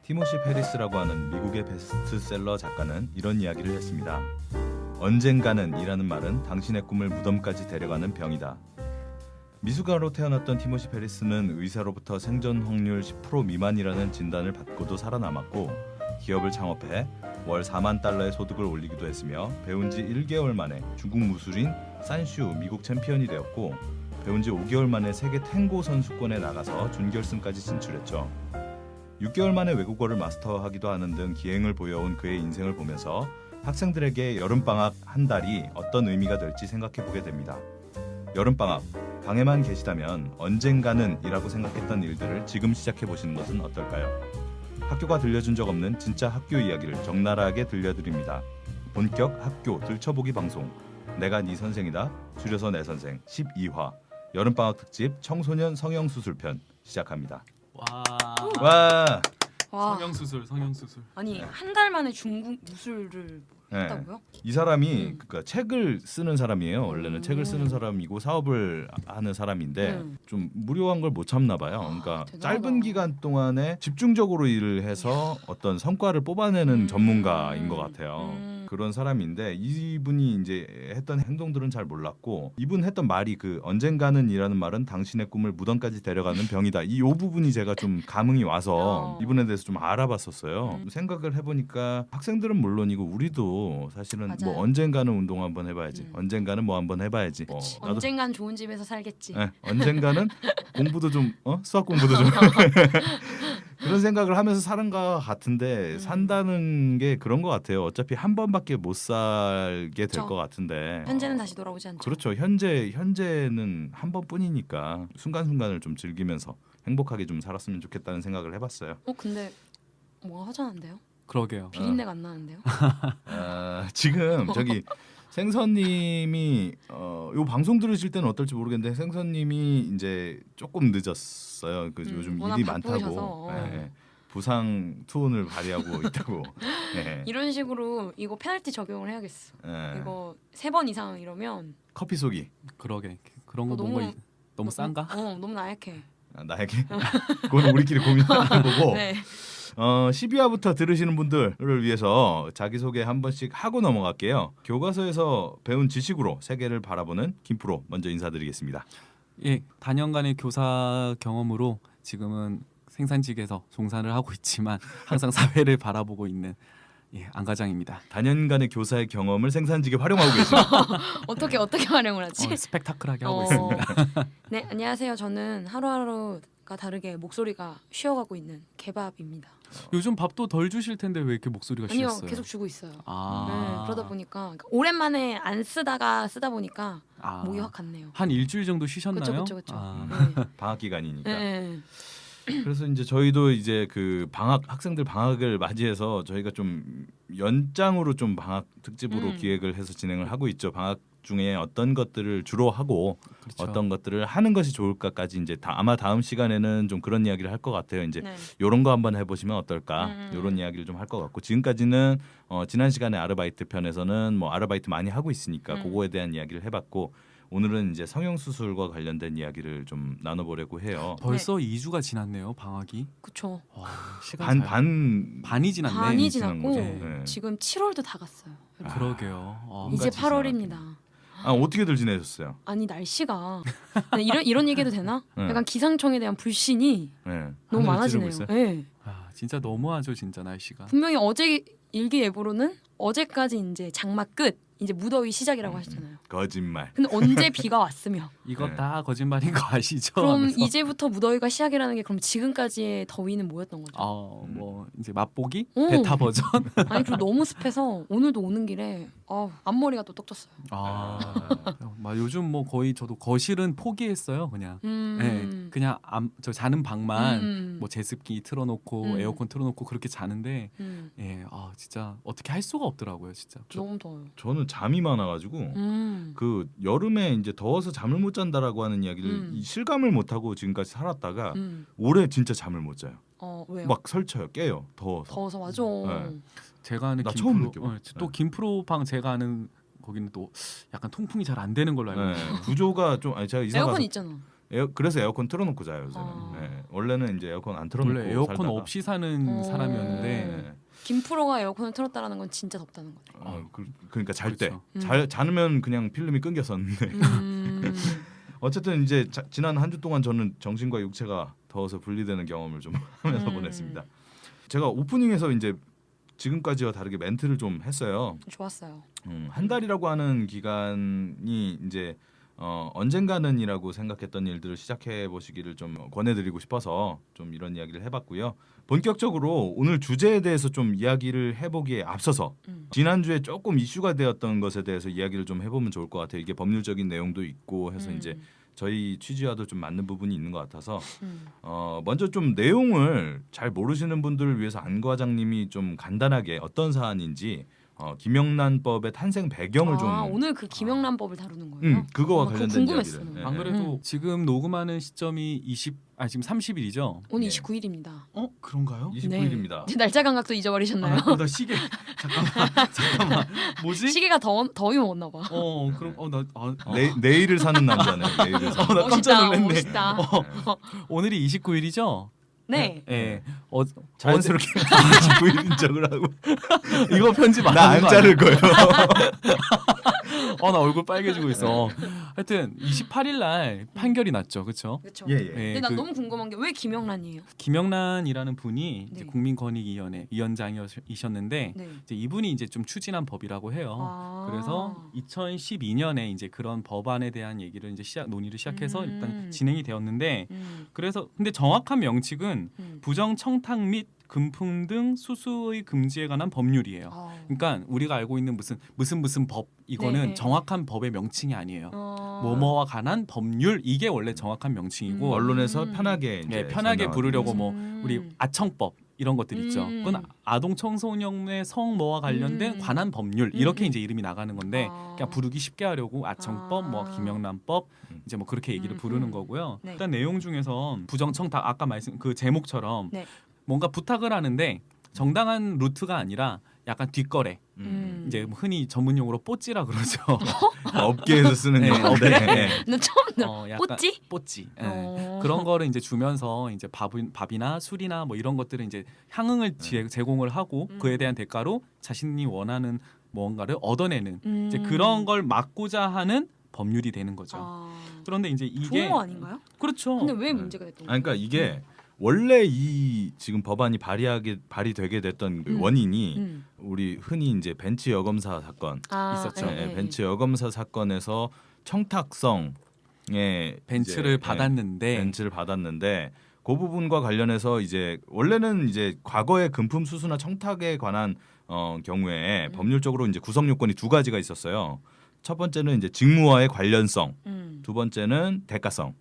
티모시 페리스라고 하는 미국의 베스트셀러 작가는 이런 이야기를 했습니다. 언젠가는 이라는 말은 당신의 꿈을 무덤까지 데려가는 병이다. 미숙아로 태어났던 티모시 페리스는 의사로부터 생존 확률 10% 미만이라는 진단을 받고도 살아남았고 기업을 창업해 월 4만 달러의 소득을 올리기도 했으며 배운 지 1개월 만에 중국 무술인 산슈 미국 챔피언이 되었고 배운 지 5개월 만에 세계 탱고 선수권에 나가서 준결승까지 진출했죠. 6개월 만에 외국어를 마스터하기도 하는 등 기행을 보여온 그의 인생을 보면서 학생들에게 여름방학 한 달이 어떤 의미가 될지 생각해보게 됩니다. 여름방학, 방에만 계시다면 언젠가는 이라고 생각했던 일들을 지금 시작해보시는 것은 어떨까요? 학교가 들려준 적 없는 진짜 학교 이야기를 적나라하게 들려드립니다. 본격 학교 들춰보기 방송 내가 네 선생이다 줄여서 내 선생 12화 여름방학 특집 청소년 성형수술편 시작합니다. 와. 성형수술. 아니 한 달 만에 중국 무술을 했다고요? 이 사람이 그러니까 책을 쓰는 사람이에요. 원래는 책을 쓰는 사람이고 사업을 하는 사람인데 좀 무료한 걸 못 참나 봐요. 그러니까 대단하다. 짧은 기간 동안에 집중적으로 일을 해서 어떤 성과를 뽑아내는 전문가인 것 같아요. 그런 사람인데 이분이 이제 했던 행동들은 잘 몰랐고 이분 했던 말이 그 언젠가는 이라는 말은 당신의 꿈을 무덤까지 데려가는 병이다. 이 부분이 제가 좀 감흥이 와서 이분에 대해서 좀 알아봤었어요. 생각을 해보니까 학생들은 물론이고 우리도 사실은 맞아요. 뭐 언젠가는 운동 한번 해봐야지. 언젠가는 뭐 한번 해봐야지. 나도 언젠간 좋은 집에서 살겠지. 언젠가는 공부도 좀 수학 공부도 좀 그런 생각을 하면서 사는 것 같은데 산다는 게 그런 것 같아요. 어차피 한 번밖에 못 살게 될 것 같은데 현재는 다시 돌아오지 않죠. 그렇죠. 현재는 한 번뿐이니까 순간순간을 좀 즐기면서 행복하게 좀 살았으면 좋겠다는 생각을 해봤어요. 근데 뭐가 허전한데요? 그러게요. 비린내가 안 나는데요? 지금 저기 생선님이 요 방송 들으실 때는 어떨지 모르겠는데 생선님이 이제 조금 늦었어요. 그 요즘 워낙 일이 바쁘셔서. 많다고 부상 투혼을 발휘하고 있다고. 네. 이런 식으로 이거 페널티 적용을 해야겠어. 이거 3번 이상 이러면 커피 쏘기. 그러게. 그런 거 너무 싼가? 너무 나약해. 나에게 그건 우리끼리 고민하는 거고. 네. 12화부터 들으시는 분들을 위해서 자기소개 한 번씩 하고 넘어갈게요. 교과서에서 배운 지식으로 세계를 바라보는 김프로 먼저 인사드리겠습니다. 예, 단연간의 교사 경험으로 지금은 생산직에서 종사를 하고 있지만 항상 사회를 바라보고 있는 안과장입니다. 단연간의 교사의 경험을 생산직에 활용하고 계십니다. 어떻게 활용을 하지? 스펙타클하게 하고 있습니다. 네, 안녕하세요. 저는 하루하루가 다르게 목소리가 쉬어가고 있는 개밥입니다. 요즘 밥도 덜 주실 텐데 왜 이렇게 목소리가 아니요, 쉬었어요? 계속 주고 있어요. 네, 아. 그러다 보니까 오랜만에 안 쓰다 보니까 목이 확 갔네요. 한 일주일 정도 쉬셨나요? 그렇죠. 아. 방학 기간이니까. 네. 그래서 이제 저희도 이제 그 학생들 방학을 맞이해서 저희가 좀 연장으로 좀 방학 특집으로 기획을 해서 진행을 하고 있죠. 방학 중에 어떤 것들을 주로 하고 그렇죠. 어떤 것들을 하는 것이 좋을까까지 이제 아마 다음 시간에는 좀 그런 이야기를 할 것 같아요. 이제 네. 요런 거 한번 해보시면 어떨까? 요런 이야기를 좀 할 것 같고 지금까지는 지난 시간에 아르바이트 편에서는 뭐 아르바이트 많이 하고 있으니까 그거에 대한 이야기를 해봤고 오늘은 이제 성형수술과 관련된 이야기를 좀 나눠보려고 해요. 벌써 2주가 지났네요. 방학이. 그쵸. 와, 시간 반이 지났네. 반이 지난 지났고 거죠. 네. 지금 7월도 다 갔어요. 그러게요. 이제 같이 8월입니다. 어떻게들 지내셨어요? 아니 날씨가 이런 얘기해도 되나? 네. 약간 기상청에 대한 불신이 네. 너무 하늘을 찌르고 많아지네요. 있어요? 네. 진짜 너무하죠, 진짜 날씨가. 분명히 어제 일기예보로는 어제까지 이제 장마 끝, 이제 무더위 시작이라고 하셨잖아요. 거짓말. 근데 언제 비가 왔으며? 이거 네. 다 거짓말인 거 아시죠? 그럼 하면서. 이제부터 무더위가 시작이라는 게 그럼 지금까지의 더위는 뭐였던 거죠? 뭐 이제 맛보기 오. 베타 버전. 아니 그리고 너무 습해서 오늘도 오는 길에 앞머리가 또 떡졌어요. 막 요즘 뭐 거의 저도 거실은 포기했어요, 그냥. 네, 그냥 저 자는 방만 뭐 제습기 틀어놓고 에어컨 틀어놓고 그렇게 자는데, 진짜 어떻게 할 수가 없더라고요, 진짜. 너무 더워요. 저는 잠이 많아가지고 그 여름에 이제 더워서 잠을 못 잔다라고 하는 이야기를 실감을 못 하고 지금까지 살았다가 올해 진짜 잠을 못 자요. 왜요? 막 설쳐요, 깨요, 더워서. 더워서 맞아. 네. 제가 아는 나 처음 김프로, 느껴봐. 또 김프로 방 제가 아는 거기는 또 약간 통풍이 잘 안 되는 걸로 알고 있어요. 구조가 좀 제가 이사 에어컨 가서 있잖아. 그래서 에어컨 틀어놓고 자요 저는. 네. 원래는 이제 에어컨 안 틀어놓고 원래 에어컨 살다가. 없이 사는 사람이었는데 네. 김프로가 에어컨을 틀었다라는 건 진짜 덥다는 거죠. 그러니까 잘 때 그렇죠. 자면 그냥 필름이 끊겼었는데 어쨌든 이제 지난 한 주 동안 저는 정신과 육체가 더워서 분리되는 경험을 좀 하면서 보냈습니다. 제가 오프닝에서 이제 지금까지와 다르게 멘트를 좀 했어요. 좋았어요. 한 달이라고 하는 기간이 이제 언젠가는이라고 생각했던 일들을 시작해 보시기를 좀 권해드리고 싶어서 좀 이런 이야기를 해봤고요. 본격적으로 오늘 주제에 대해서 좀 이야기를 해보기에 앞서서 지난주에 조금 이슈가 되었던 것에 대해서 이야기를 좀 해보면 좋을 것 같아요. 이게 법률적인 내용도 있고 해서 이제 저희 취지와도 좀 맞는 부분이 있는 것 같아서 먼저 좀 내용을 잘 모르시는 분들을 위해서 안 과장님이 좀 간단하게 어떤 사안인지 김영란법의 탄생 배경을 좀 오늘 그 김영란법을 다루는 거예요? 그거와 그거 관련된 궁금했어. 이야기를. 안 그래도 지금 녹음하는 시점이 지금 30일이죠. 오늘 네. 29일입니다. 그런가요? 29일입니다. 네. 날짜 감각도 잊어버리셨나요? 나 시계 잠깐만 뭐지? 시계가 더위 먹었나 봐. 그럼 나 내일을 사는 남자네. 내일을 사는. 나 깜짝 놀랐네. 멋있다. 오늘이 29일이죠? 네. 예. 자연스럽게 29일인 척을 하고 이거 편집 안 나 하는 안 거 아니야? 자를 거예요. 나 얼굴 빨개지고 있어. 하여튼 28일 날 판결이 났죠. 그렇죠? 그렇죠. 예. 근데 난 너무 궁금한 게 왜 김영란이에요? 김영란이라는 분이 이제 네. 국민권익위원회 위원장이셨는데 네. 이제 이분이 이제 좀 추진한 법이라고 해요. 그래서 2012년에 이제 그런 법안에 대한 얘기를 이제 논의를 시작해서 일단 진행이 되었는데 그래서 근데 정확한 명칭은 부정 청탁 및 금품 등 수수의 금지에 관한 법률이에요. 그러니까 우리가 알고 있는 무슨 법 이거는 네. 정확한 법의 명칭이 아니에요. 어. 뭐뭐와 관한 법률 이게 원래 정확한 명칭이고 언론에서 편하게 이제 편하게 설명하기 부르려고 위해서. 뭐 우리 아청법 이런 것들 있죠. 그건 아동 청소년의 성모와 관련된 관한 법률 이렇게 이제 이름이 나가는 건데 그냥 부르기 쉽게 하려고 아청법, 뭐 김영란법 이제 뭐 그렇게 얘기를 부르는 거고요. 네. 일단 내용 중에서 부정청탁 아까 말씀 그 제목처럼 네. 뭔가 부탁을 하는데 정당한 루트가 아니라 약간 뒷거래. 이제 흔히 전문용어로 뽀찌라 그러죠. 업계에서 쓰는 네, 건데. 나 처음 들어. 약간 뽀찌? 뽀찌. 예. 어. 그런 거를 이제 주면서 이제 밥이나 술이나 뭐 이런 것들을 이제 향응을 제공을 하고 그에 대한 대가로 자신이 원하는 뭔가를 얻어내는 이제 그런 걸 막고자 하는 법률이 되는 거죠. 그런데 이제 이게 좋은 거 아닌가요? 그렇죠. 근데 왜 문제가 됐던 거예요? 그러니까 이게 원래 이 지금 법안이 발의되게 됐던 그 원인이 우리 흔히 이제 벤츠 여검사 사건 있었죠. 네, 벤츠 여검사 사건에서 청탁성에 벤츠를 이제, 받았는데 벤츠를 받았는데 그 부분과 관련해서 이제 원래는 이제 과거의 금품 수수나 청탁에 관한 경우에 법률적으로 이제 구성 요건이 두 가지가 있었어요. 첫 번째는 이제 직무와의 관련성, 두 번째는 대가성.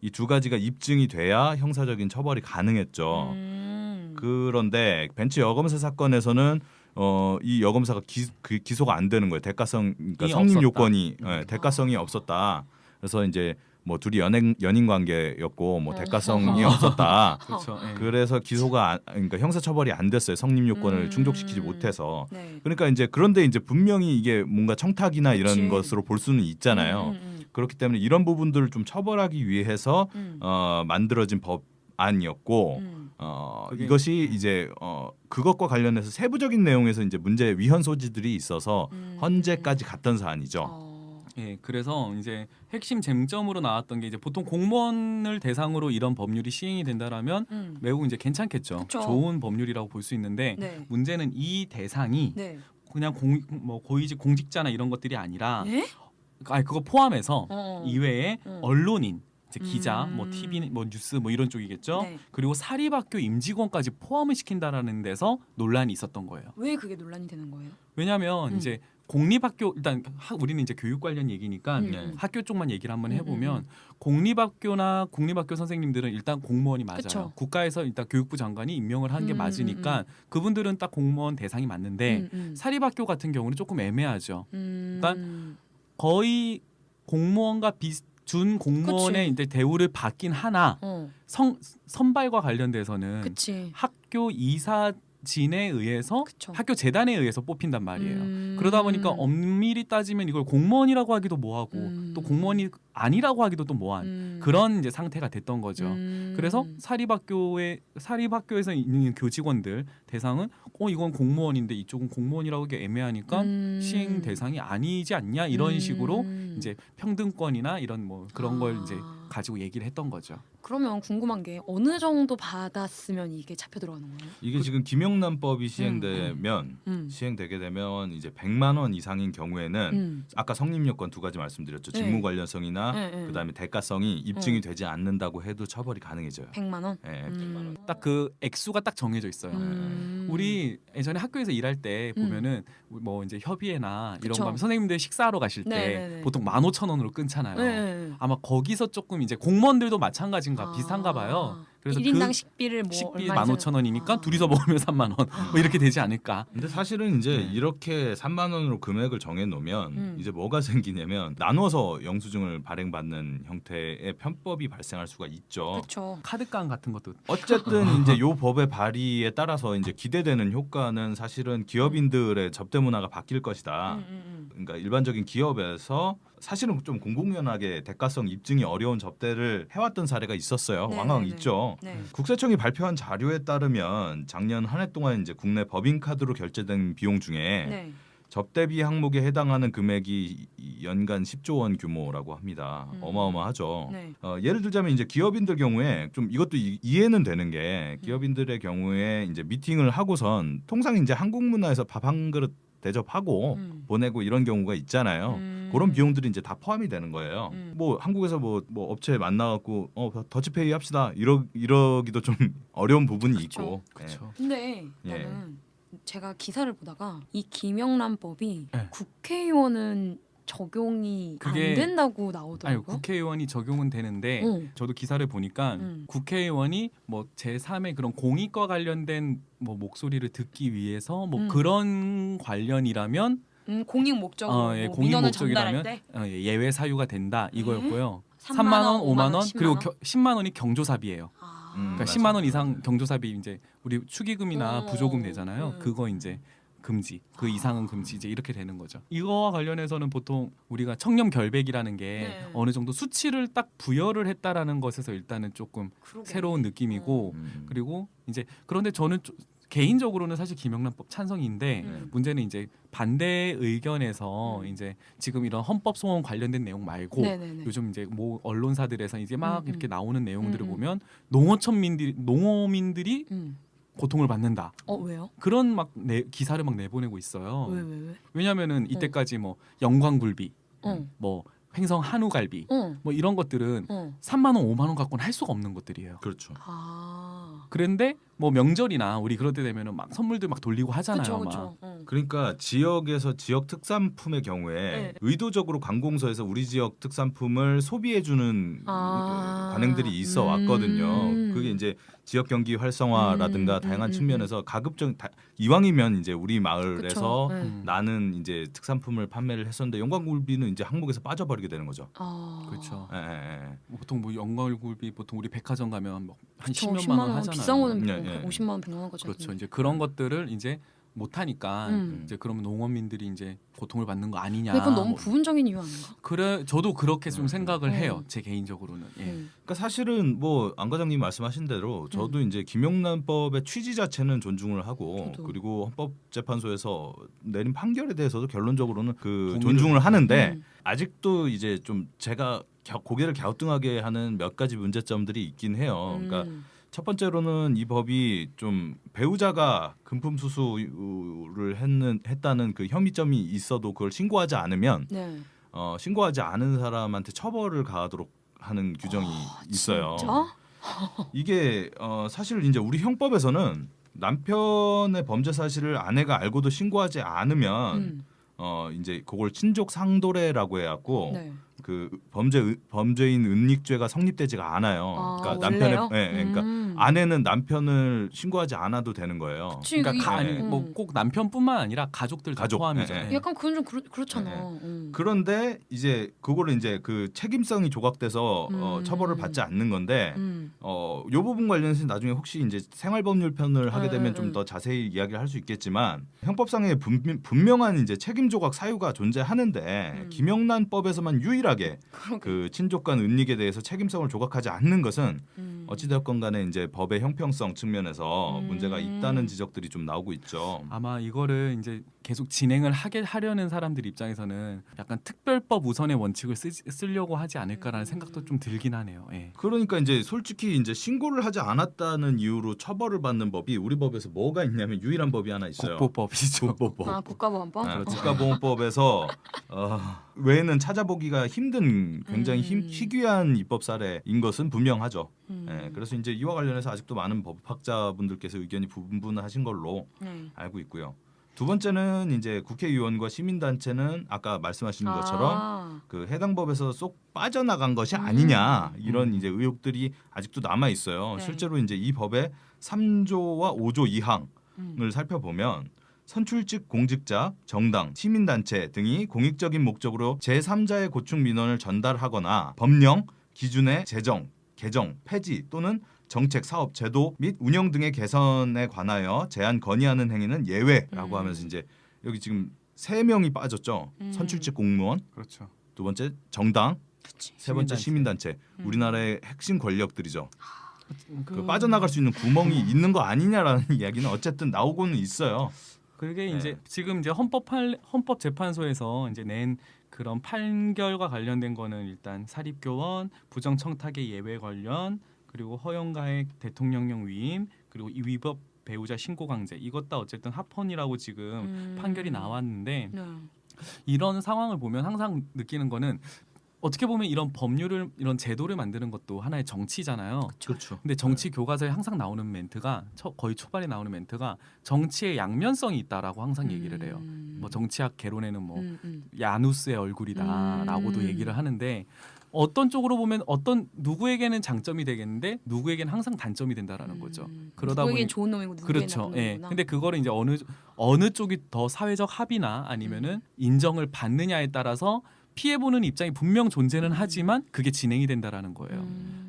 이 두 가지가 입증이 돼야 형사적인 처벌이 가능했죠. 그런데 벤츠 여검사 사건에서는 이 여검사가 기소가 안 되는 거예요. 대가성, 그러니까 성립 없었다. 요건이 대가성이 없었다. 그래서 이제 뭐 둘이 연인 관계였고 뭐 대가성이 없었다. 그렇죠. 예. 그래서 그러니까 형사 처벌이 안 됐어요. 성립 요건을 충족시키지 못해서. 네. 그러니까 이제 그런데 이제 분명히 이게 뭔가 청탁이나 이런 그치. 것으로 볼 수는 있잖아요. 그렇기 때문에 이런 부분들을 좀 처벌하기 위해서 만들어진 법안이었고 그게- 이것이 이제 그것과 관련해서 세부적인 내용에서 이제 문제 위헌 소지들이 있어서 헌재까지 갔던 사안이죠. 예, 그래서 이제 핵심 쟁점으로 나왔던 게 이제 보통 공무원을 대상으로 이런 법률이 시행이 된다라면 매우 이제 괜찮겠죠. 그쵸. 좋은 법률이라고 볼 수 있는데 네. 문제는 이 대상이 네. 그냥 뭐 고위직 공직자나 이런 것들이 아니라 네? 그거 포함해서 어. 이외에 언론인 이제 기자, 뭐 TV, 뭐 뉴스, 뭐 이런 쪽이겠죠. 네. 그리고 사립학교 임직원까지 포함을 시킨다라는 데서 논란이 있었던 거예요. 왜 그게 논란이 되는 거예요? 왜냐하면 이제 공립학교 일단 우리는 이제 교육 관련 얘기니까 네. 학교 쪽만 얘기를 한번 해보면 공립학교나 국립학교 선생님들은 일단 공무원이 맞아요. 그쵸. 국가에서 일단 교육부 장관이 임명을 한 게 맞으니까 그분들은 딱 공무원 대상이 맞는데 사립학교 같은 경우는 조금 애매하죠. 일단 거의 공무원과 준 공무원의 이제 대우를 받긴 하나 선발과 관련돼서는 그치. 학교 이사 진에 의해서 그쵸. 학교 재단에 의해서 뽑힌단 말이에요. 음. 그러다 보니까 엄밀히 따지면 이걸 공무원이라고 하기도 뭐하고 또 공무원이 아니라고 하기도 또 뭐한 그런 이제 상태가 됐던 거죠. 그래서 사립학교에서 있는 교직원들 대상은 이건 공무원인데 이쪽은 공무원이라고 하기 애매하니까 시행 대상이 아니지 않냐 이런 식으로 이제 평등권이나 이런 뭐 그런 걸 이제 가지고 얘기를 했던 거죠. 그러면 궁금한 게 어느 정도 받았으면 이게 잡혀 들어가는 거예요? 이게 지금 김영란법이 시행되면 시행되게 되면 이제 100만 원 이상인 경우에는 아까 성립 요건 두 가지 말씀드렸죠. 네. 직무 관련성이나 네. 그다음에 대가성이 입증이 되지 않는다고 해도 처벌이 가능해져요. 100만 원? 예. 딱 그 액수가 딱 정해져 있어요. 우리 예전에 학교에서 일할 때 보면은 뭐 이제 협의회나 이런 그쵸. 거 하면 선생님들 식사하러 가실 때 네네네. 보통 15,000원으로 끊잖아요. 네. 아마 거기서 조금 이제 공무원들도 마찬가지인가 비슷한가 봐요. 그래서 1인당 그 식비를 뭐 식비 얼마 15,000원이니까 둘이서 먹으면 3만 원. 뭐 이렇게 되지 않을까. 근데 사실은 이제 네. 이렇게 3만 원으로 금액을 정해 놓으면 이제 뭐가 생기냐면 나눠서 영수증을 발행받는 형태의 편법이 발생할 수가 있죠. 그렇죠. 카드깡 같은 것도 어쨌든 이제 요 법의 발의에 따라서 이제 기대되는 효과는 사실은 기업인들의 접대 문화가 바뀔 것이다. 그러니까 일반적인 기업에서 사실은 좀 공공연하게 대가성 입증이 어려운 접대를 해왔던 사례가 있었어요. 네, 왕왕 네, 네. 있죠. 네. 국세청이 발표한 자료에 따르면 작년 한 해 동안 이제 국내 법인카드로 결제된 비용 중에 네. 접대비 항목에 해당하는 금액이 연간 10조 원 규모라고 합니다. 어마어마하죠. 네. 예를 들자면 이제 기업인들 경우에 좀 이것도 이해는 되는 게 기업인들의 경우에 이제 미팅을 하고선 통상 이제 한국 문화에서 밥 한 그릇 대접하고 보내고 이런 경우가 있잖아요. 그런 비용들이 이제 다 포함이 되는 거예요. 뭐 한국에서 뭐 업체 만나갖고 더치페이 합시다 이러기도 좀 어려운 부분이 그쵸. 있고. 그렇죠. 근데 예. 나는 제가 기사를 보다가 이 김영란법이 네. 국회의원은 적용이 그게- 안 된다고 아니 나오더라고요. 국회의원이 적용은 되는데 저도 기사를 보니까 국회의원이 뭐 제3의 그런 공익과 관련된 뭐 목소리를 듣기 위해서 뭐 그런 관련이라면 공익 목적으로 예, 뭐 공익 민원을 전달할 목적이라면 때 예외 사유가 된다 이거였고요. 3만 원, 5만 원 10만 그리고 원? 10만 원이 경조사비예요. 그러니까 맞아. 10만 원 이상 경조사비 이제 우리 축의금이나 어, 부조금 내잖아요. 그거 이제 금지, 그 이상은 금지 이제 이렇게 되는 거죠. 이거와 관련해서는 보통 우리가 청렴 결백이라는 게 네. 어느 정도 수치를 딱 부여를 했다라는 것에서 일단은 조금 그러게. 새로운 느낌이고 음. 그리고 이제 그런데 저는 개인적으로는 사실 김영란법 찬성인데 문제는 이제 반대 의견에서 이제 지금 이런 헌법 소원 관련된 내용 말고 네네네. 요즘 이제 뭐 언론사들에서 이제 막 이렇게 나오는 내용들을 음. 보면 농어민들이 고통을 받는다. 왜요? 그런 막 기사를 막 내보내고 있어요. 왜? 왜냐하면은 이때까지 뭐 영광굴비, 어. 뭐 횡성 한우갈비, 어. 뭐 이런 것들은 어. 3만 원, 5만 원 갖고는 할 수가 없는 것들이에요. 그렇죠. 아. 그런데 뭐 명절이나 우리 그럴 때 되면은 막 선물들 막 돌리고 하잖아요. 그렇죠. 막. 그러니까 지역에서 지역 특산품의 경우에 네. 의도적으로 관공서에서 우리 지역 특산품을 소비해주는 관행들이 있어 왔거든요. 그게 이제 지역 경기 활성화라든가 다양한 측면에서 가급적 이왕이면 이제 우리 마을에서 그쵸. 네. 나는 이제 특산품을 판매를 했었는데 영광굴비는 이제 항목에서 빠져버리게 되는 거죠. 그렇죠. 예. 보통 뭐 영광굴비 보통 우리 백화점 가면 뭐 한 저 10몇만 원 하잖아요. 비싼 거는 네, 네. 50만 원, 100만 원까지. 그렇죠. 이제 그런 것들을 이제 못 하니까 음. 이제 그러면 농어민들이 이제 고통을 받는 거 아니냐. 근데 그건 너무 뭐. 부분적인 이유 아닌가? 그래 저도 그렇게 좀 생각을 음. 해요. 제 개인적으로는. 예. 그러니까 사실은 뭐 안 과장님 말씀하신 대로 저도 이제 김영란법의 취지 자체는 존중을 하고 저도. 그리고 헌법재판소에서 내린 판결에 대해서도 결론적으로는 그 동의를- 존중을 하는데 음. 아직도 이제 좀 제가 고개를 갸우뚱하게 하는 몇 가지 문제점들이 있긴 해요. 그러니까 첫 번째로는 이 법이 좀 배우자가 금품 수수를 했다는 그 혐의점이 있어도 그걸 신고하지 않으면 네. 신고하지 않은 사람한테 처벌을 가하도록 하는 규정이 있어요. 진짜? 이게 사실 이제 우리 형법에서는 남편의 범죄 사실을 아내가 알고도 신고하지 않으면 이제 그걸 친족 상도례라고 해갖고 네. 그 범죄인 은닉죄가 성립되지가 않아요. 그러니까 원래요? 남편의 그러니까 아내는 남편을 신고하지 않아도 되는 거예요. 그치, 그러니까 네. 뭐 꼭 남편뿐만 아니라 가족들 다 가족, 포함이죠. 네, 네. 약간 그건 좀 그렇잖아. 네. 그런데 이제 그거를 이제 그 책임성이 조각돼서 처벌을 받지 않는 건데 요 부분 관련해서 나중에 혹시 이제 생활법률 편을 하게 되면 좀 더 자세히 이야기를 할 수 있겠지만 형법상의 분명한 이제 책임 조각 사유가 존재하는데 김영란법에서만 유일하게 그 친족 간 은닉에 대해서 책임성을 조각하지 않는 것은 어찌되었건 간에 이제 법의 형평성 측면에서 문제가 있다는 지적들이 좀 나오고 있죠. 아마 이거를 이제 계속 진행을 하려는 사람들 입장에서는 약간 특별법 우선의 원칙을 쓰려고 하지 않을까라는 생각도 좀 들긴 하네요. 예. 그러니까 이제 솔직히 이제 신고를 하지 않았다는 이유로 처벌을 받는 법이 우리 법에서 뭐가 있냐면 유일한 법이 하나 있어요. 국보법이죠. 국보법. 아, 국가보안법? 국가보안법에서 외에는 찾아보기가 힘든 굉장히 희귀한 입법 사례인 것은 분명하죠. 예, 그래서 이제 이와 관련해서 아직도 많은 법학자분들께서 의견이 분분하신 걸로 알고 있고요. 두 번째는 이제 국회의원과 시민단체는 아까 말씀하신 것처럼 그 해당 법에서 쏙 빠져나간 것이 아니냐 이런 이제 의혹들이 아직도 남아 있어요. 네. 실제로 이제 이 법의 3조와 5조 2항을 살펴보면 선출직 공직자, 정당, 시민단체 등이 공익적인 목적으로 제3자의 고충 민원을 전달하거나 법령, 기준의 제정, 개정, 폐지 또는 정책, 사업, 제도 및 운영 등의 개선에 관하여 제안 건의하는 행위는 예외라고 하면서 이제 여기 지금 3명이 빠졌죠. 선출직 공무원, 그렇죠. 두 번째 정당, 그치. 세 번째 시민단체. 우리나라의 핵심 권력들이죠. 그 빠져나갈 수 있는 구멍이 있는 거 아니냐라는 이야기는 어쨌든 나오고는 있어요. 그게 네. 이제 지금 이제 헌법재판소에서 이제 낸 그런 판결과 관련된 거는 일단 사립교원, 부정청탁의 예외 관련, 그리고 허용가액 대통령령 위임, 그리고 이 위법 배우자 신고 강제 이것 다 어쨌든 합헌이라고 지금 판결이 나왔는데 네. 이런 상황을 보면 항상 느끼는 거는 어떻게 보면 이런 법률을 이런 제도를 만드는 것도 하나의 정치잖아요. 그렇죠. 근데 정치 교과서에 항상 나오는 멘트가 거의 초반에 나오는 멘트가 정치의 양면성이 있다라고 항상 얘기를 해요. 뭐 정치학 개론에는 뭐 야누스의 얼굴이다라고도 얘기를 하는데 어떤 쪽으로 보면 어떤 누구에게는 장점이 되겠는데 누구에게는 항상 단점이 된다라는 거죠. 그러다 보니 누구에겐 좋은 놈이고 누구에겐 그렇죠. 나쁜 예. 놈이구나. 근데 그거를 이제 어느 쪽이 더 사회적 합의나 아니면은 인정을 받느냐에 따라서 피해 보는 입장이 분명 존재는 하지만 그게 진행이 된다라는 거예요.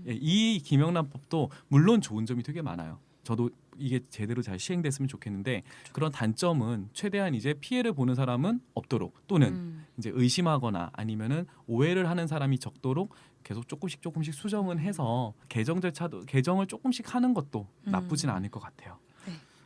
예, 이 김영란법도 물론 좋은 점이 되게 많아요. 저도 이게 제대로 잘 시행됐으면 좋겠는데 그런 단점은 최대한 이제 피해를 보는 사람은 없도록 또는 이제 의심하거나 아니면은 오해를 하는 사람이 적도록 계속 조금씩 수정은 해서 개정을 조금씩 하는 것도 나쁘진 않을 것 같아요.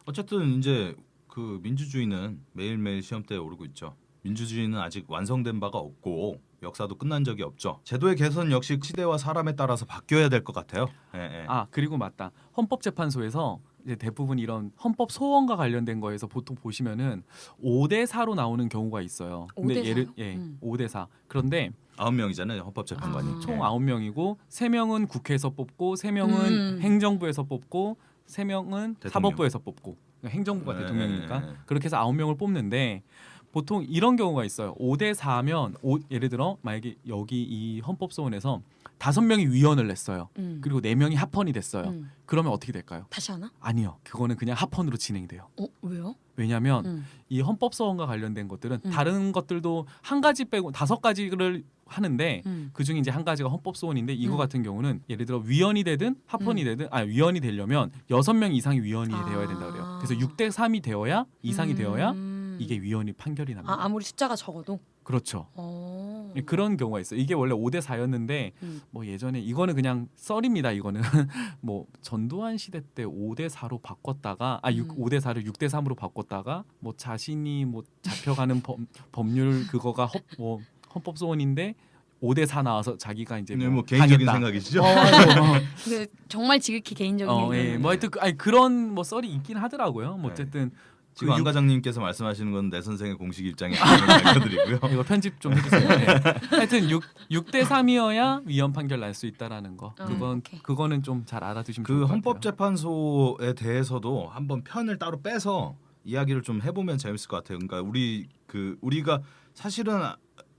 어쨌든 이제 그 민주주의는 매일매일 시험대에 오르고 있죠. 민주주의는 아직 완성된 바가 없고 역사도 끝난 적이 없죠. 제도의 개선 역시 시대와 사람에 따라서 바뀌어야 될 것 같아요. 예, 예. 아 그리고 맞다. 헌법재판소에서 이제 대부분 이런 헌법 소원과 관련된 거에서 보통 보시면은 5대 4로 나오는 경우가 있어요. 5대 4? 5대 4. 그런데 9명이잖아요. 헌법재판관이. 아. 총 9명이고 3명은 국회에서 뽑고 3명은 행정부에서 뽑고 3명은 대통령. 사법부에서 뽑고 그러니까 행정부가 네, 대통령이니까 네, 네. 그렇게 해서 9명을 뽑는데 보통 이런 경우가 있어요. 5대 4면 예를 들어 만약에 여기 이 헌법소원에서 5명이 위헌을 냈어요. 그리고 4명이 합헌이 됐어요. 그러면 어떻게 될까요? 다시 하나? 아니요. 그거는 그냥 합헌으로 진행돼요. 왜요? 왜냐하면 이 헌법소원과 관련된 것들은 다른 것들도 한 가지 빼고 5가지를 하는데 그 중에 이제 한 가지가 헌법소원인데 이거 같은 경우는 예를 들어 위헌이 되든 합헌이 되든 위헌이 되려면 6명 이상이 위헌이 되어야 된다 그래요. 그래서 6대 3이 되어야 이상이 되어야 이게 위헌이 판결이 납니다. 아무리 숫자가 적어도. 그렇죠. 그런 경우가 있어요. 이게 원래 5대 4였는데 뭐 예전에 이거는 그냥 썰입니다. 이거는 뭐 전두환 시대 때 5대 4로 바꿨다가 5대 4를 6대 3으로 바꿨다가 뭐 자신이 뭐 잡혀가는 법률 그거가 헌법 소원인데 5대 4 나와서 자기가 이제 뭐 개인적인 당했다. 생각이시죠? 근데 정말 지극히 개인적인 예, 뭐 하여튼 그런 뭐 썰이 있긴 하더라고요. 뭐 어쨌든 지금 안 과장님께서 말씀하시는 건 내 선생의 공식 입장이 아니라고 알려드리고요. 이거 편집 좀 해주세요. 네. 하여튼 6대 3이어야 위헌 판결 날 수 있다라는 거. 오케이. 그거는 좀 잘 알아두시면 그 좋을 것 같아요. 헌법재판소에 대해서도 한번 편을 따로 빼서 이야기를 좀 해보면 재밌을 것 같아요. 그러니까 우리가 사실은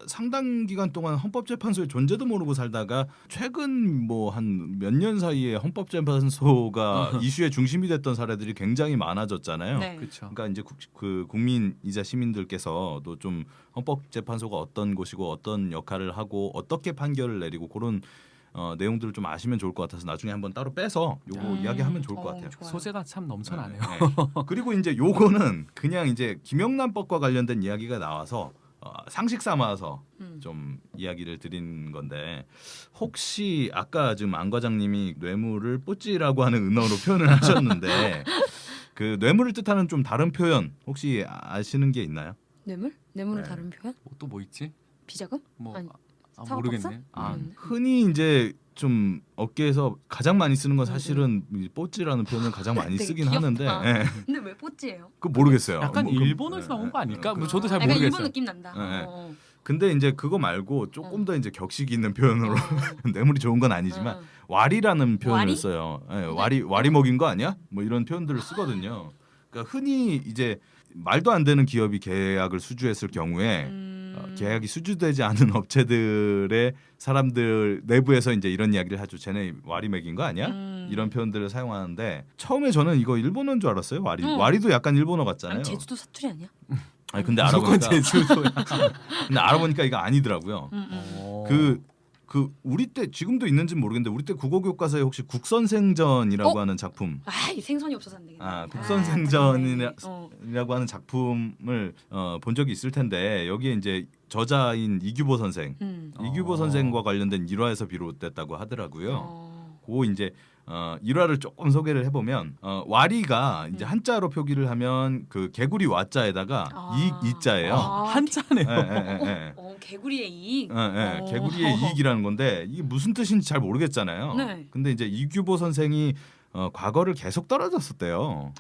상당 기간 동안 헌법재판소의 존재도 모르고 살다가 최근 뭐 한 몇 년 사이에 헌법재판소가 이슈의 중심이 됐던 사례들이 굉장히 많아졌잖아요. 네. 그렇죠. 그러니까 이제 그 국민이자 시민들께서도 좀 헌법재판소가 어떤 곳이고 어떤 역할을 하고 어떻게 판결을 내리고 그런 내용들을 좀 아시면 좋을 것 같아서 나중에 한번 따로 빼서 요거 이야기하면 좋을 것 같아요. 좋아요. 소재가 참 넘쳐나네요. 네. 그리고 이제 요거는 그냥 이제 김영란법과 관련된 이야기가 나와서 상식 삼아서 좀 이야기를 드린 건데 혹시 아까 지금 안 과장님이 뇌물을 뿌찌라고 하는 은어로 표현을 하셨는데 그 뇌물을 뜻하는 좀 다른 표현 혹시 아시는 게 있나요? 뇌물? 뇌물을 네. 다른 표현? 또 뭐 있지? 비자금? 뭐 아니, 아, 모르겠네. 아, 흔히 이제 좀 업계에서 가장 많이 쓰는 건 사실은 이 뽀찌라는 표현을 가장 많이 되게 쓰긴 귀엽다. 하는데 예. 근데 왜 뽀찌예요? 그 모르겠어요. 약간 뭐, 일본어에서 나온 거 아닐까? 뭐 저도 잘 약간 모르겠어요. 일본 느낌 난다. 네. 어. 근데 이제 그거 말고 조금 더 이제 격식 있는 표현으로 뇌물이 좋은 건 아니지만 와리라는 표현을 와리? 써요. 예, 와리 먹인 거 아니야? 뭐 이런 표현들을 쓰거든요. 그러니까 흔히 이제 말도 안 되는 기업이 계약을 수주했을 경우에 계약이 수주되지 않은 업체들의 사람들 내부에서 이제 이런 이야기를 하죠. 쟤네 와리 먹인 거 아니야? 이런 표현들을 사용하는데 처음에 저는 이거 일본어인 줄 알았어요. 와리도 약간 일본어 같잖아요. 아니 제주도 사투리 아니야? 아니 근데 무조건 알아보니까 제주도야. 근데 알아보니까 이거 아니더라고요. 어. 그 우리 때 지금도 있는지 모르겠는데 우리 때 국어 교과서에 혹시 국선생전이라고 하는 작품 이 생선이 없어서 안 되겠네. 국선생전이라고 하는 작품을 본 적이 있을 텐데 여기에 이제 저자인 이규보 선생 이규보 선생과 관련된 일화에서 비롯됐다고 하더라고요. 그 이제 일화를 조금 소개를 해보면 와리가 이제 한자로 표기를 하면 그 개구리 와자에다가 이자예요. 한자네요. 개구리의 이익. 개구리의 이익이라는 건데 이게 무슨 뜻인지 잘 모르겠잖아요. 네. 근데 이제 이규보 선생이 과거를 계속 떨어졌었대요.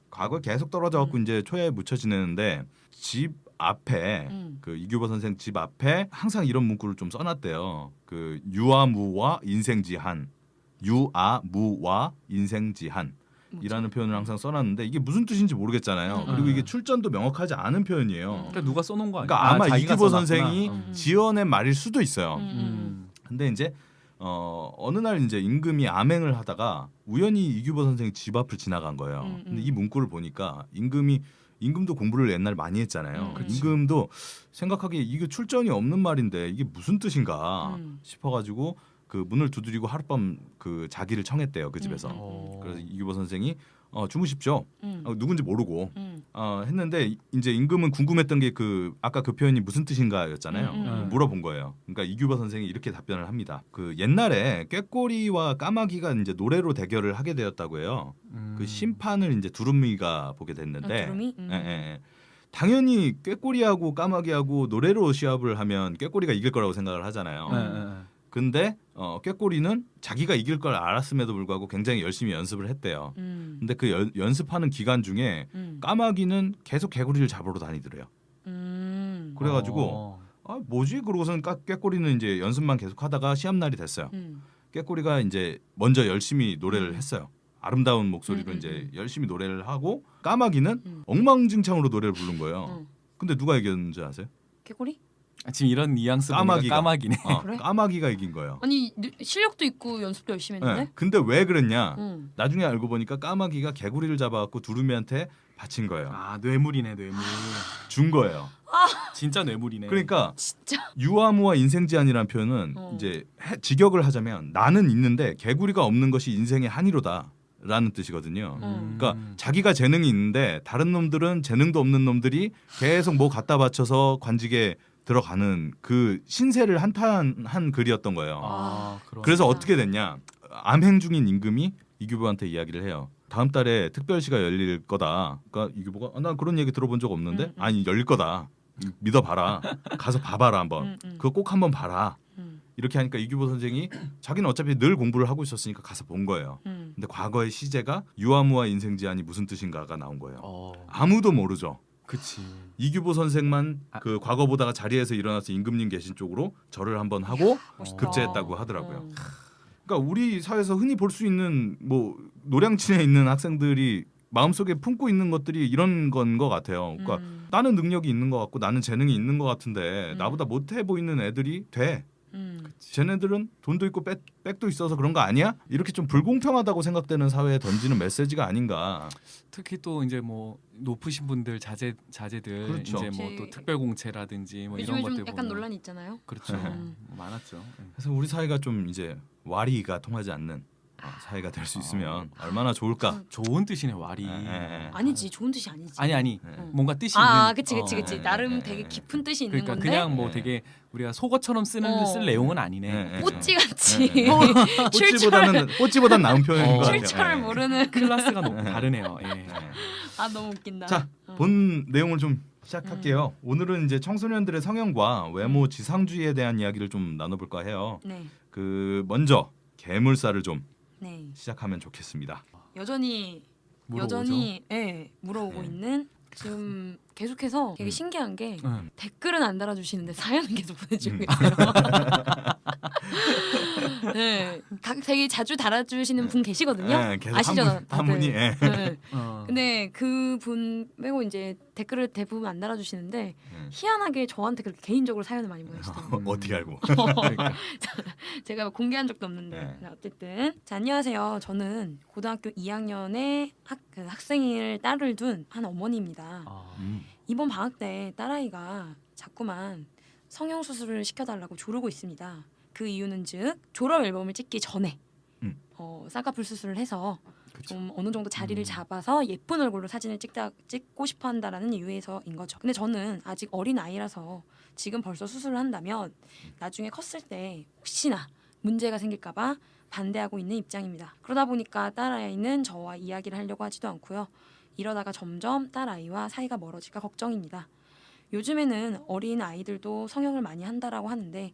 과거에 계속 떨어져갖고 이제 초야에 묻혀 지내는데 집 앞에 그 이규보 선생 집 앞에 항상 이런 문구를 좀 써놨대요. 그 유아무와 인생지한. 유아무와 인생지한 이라는 표현을 항상 써놨는데 이게 무슨 뜻인지 모르겠잖아요. 그리고 이게 출전도 명확하지 않은 표현이에요. 그러니까 누가 써놓은 거 아니야? 그러니까 아마 자기가 이규보 써놨구나. 선생이 지어낸 말일 수도 있어요. 근데 이제 어느 날 이제 임금이 암행을 하다가 우연히 이규보 선생이 집 앞을 지나간 거예요. 근데 이 문구를 보니까 임금도 공부를 옛날 많이 했잖아요. 임금도 생각하기에 이게 출전이 없는 말인데 이게 무슨 뜻인가 싶어가지고 그 문을 두드리고 하룻밤 그 자기를 청했대요 그 집에서. 그래서 이규보 선생이 주무십시오. 누군지 모르고 했는데 이제 임금은 궁금했던 게 그 아까 그 표현이 무슨 뜻인가였잖아요. 물어본 거예요. 그러니까 이규보 선생이 이렇게 답변을 합니다. 그 옛날에 꾀꼬리와 까마귀가 이제 노래로 대결을 하게 되었다고 해요. 그 심판을 이제 두루미가 보게 됐는데. 두루미? 당연히 꾀꼬리하고 까마귀하고 노래로 시합을 하면 꾀꼬리가 이길 거라고 생각을 하잖아요. 근데 꾀꼬리는 자기가 이길 걸 알았음에도 불구하고 굉장히 열심히 연습을 했대요. 근데 그 연습하는 기간 중에 까마귀는 계속 개구리를 잡으러 다니더래요. 그래가지고 뭐지? 그러고선 꾀꼬리는 이제 연습만 계속하다가 시합 날이 됐어요. 꾀꼬리가 이제 먼저 열심히 노래를 했어요. 아름다운 목소리로 이제 열심히 노래를 하고 까마귀는 엉망진창으로 노래를 부른 거예요. 근데 누가 이겼는지 아세요? 개구리? 지금 이런 뉘앙스 보니까 까마귀네. 그래? 까마귀가 이긴 거예요. 아니 실력도 있고 연습도 열심히 했는데? 네. 근데 왜 그랬냐? 나중에 알고 보니까 까마귀가 개구리를 잡아갖고 두루미한테 바친 거예요. 뇌물이네 뇌물. 준 거예요. 진짜 뇌물이네. 그러니까 진짜? 유아무와 인생지한이라는 표현은 이제 직역을 하자면 나는 있는데 개구리가 없는 것이 인생의 한이로다. 라는 뜻이거든요. 그러니까 자기가 재능이 있는데 다른 놈들은 재능도 없는 놈들이 계속 뭐 갖다 바쳐서 관직에 들어가는 그 신세를 한탄한 글이었던 거예요. 그래서 어떻게 됐냐? 암행 중인 임금이 이규보한테 이야기를 해요. 다음 달에 특별시가 열릴 거다. 그러니까 이규보가 난 그런 얘기 들어본 적 없는데 아니 열릴 거다. 믿어봐라. 가서 봐봐라 한번. 그거 꼭 한번 봐라. 이렇게 하니까 이규보 선생이 자기는 어차피 늘 공부를 하고 있었으니까 가서 본 거예요. 근데 과거의 시제가 유아무와 인생지한이 무슨 뜻인가가 나온 거예요. 아무도 모르죠. 그치. 이규보 선생만 그 과거 보다가 자리에서 일어나서 임금님 계신 쪽으로 절을 한번 하고 급제했다고 하더라고요. 그러니까 우리 사회에서 흔히 볼 수 있는 뭐 노량진에 있는 학생들이 마음속에 품고 있는 것들이 이런 건 것 같아요. 그러니까 나는 능력이 있는 것 같고 나는 재능이 있는 것 같은데 나보다 못해 보이는 애들이 돼. 쟤네들은 돈도 있고 백도 있어서 그런 거 아니야? 이렇게 좀 불공평하다고 생각되는 사회에 던지는 메시지가 아닌가. 특히 또 이제 뭐 높으신 분들 자제들 그렇죠. 이제 뭐 또 특별공채라든지 뭐 이런 요즘에 것들 좀 약간 보면 논란이 있잖아요. 그렇죠. 많았죠. 그래서 우리 사회가 좀 이제 와리가 통하지 않는 사회가 될 수 있으면 얼마나 좋을까. 좋은 뜻이네 와리. 아니지, 좋은 뜻이 아니지. 아니 네. 뭔가 뜻이 있는. 그치. 네. 나름 되게 깊은 뜻이 있는 그러니까 건데. 그냥 뭐 네. 되게 우리가 속어처럼 쓸 내용은 아니네. 뽀찌 같이 뽀찌보단 나은 표현인 것 같아요. 출처를 예. 모르는. 클래스가 너무 다르네요. 예. 너무 웃긴다. 자, 본 내용을 좀 시작할게요. 오늘은 이제 청소년들의 성형과 외모 지상주의에 대한 이야기를 좀 나눠볼까 해요. 네. 먼저 개물살을 좀 네. 시작하면 좋겠습니다. 여전히 물어오고 네. 있는 지금 계속해서 되게 신기한 게 응. 댓글은 안 달아주시는데 사연은 계속 보내주고 계세요. 네, 되게 자주 달아주시는 분 계시거든요. 네, 계속 아시죠? 한 분이. 예. 네. 어. 근데 그분 빼고 이제 댓글을 대부분 안 달아주시는데 희한하게 저한테 그렇게 개인적으로 사연을 많이 보내시더라고요. 어떻게 알고? 그러니까. 제가 공개한 적도 없는데 어쨌든 자, 안녕하세요. 저는 고등학교 2학년의 학생일 딸을 둔 한 어머니입니다. 이번 방학 때 딸아이가 자꾸만 성형 수술을 시켜달라고 조르고 있습니다. 그 이유는 즉 졸업 앨범을 찍기 전에 쌍꺼풀 수술을 해서 그쵸. 좀 어느 정도 자리를 잡아서 예쁜 얼굴로 사진을 찍고 싶어 한다라는 이유에서인 거죠. 근데 저는 아직 어린 아이라서 지금 벌써 수술을 한다면 나중에 컸을 때 혹시나 문제가 생길까 봐 반대하고 있는 입장입니다. 그러다 보니까 딸아이는 저와 이야기를 하려고 하지도 않고요. 이러다가 점점 딸아이와 사이가 멀어질까 걱정입니다. 요즘에는 어린 아이들도 성형을 많이 한다라고 하는데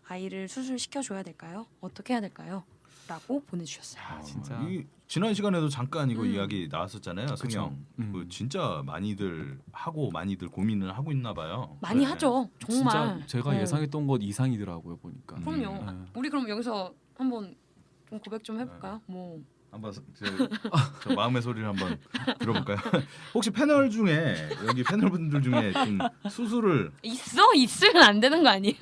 아이를 수술시켜줘야 될까요? 어떻게 해야 될까요? 라고 보내주셨어요. 진짜. 지난 시간에도 잠깐 이거 이야기 나왔었잖아요. 그쵸. 성형. 진짜 많이들 고민을 하고 있나 봐요. 많이 하죠. 정말. 진짜 제가 예상했던 것 이상이더라고요 보니까. 그럼요. 네. 우리 그럼 여기서 한번 좀 고백 좀 해볼까요? 뭐 한번 저 마음의 소리를 한번 들어볼까요? 혹시 패널 중에 여기 패널분들 중에 좀 수술을 있으면 안 되는 거 아니에요?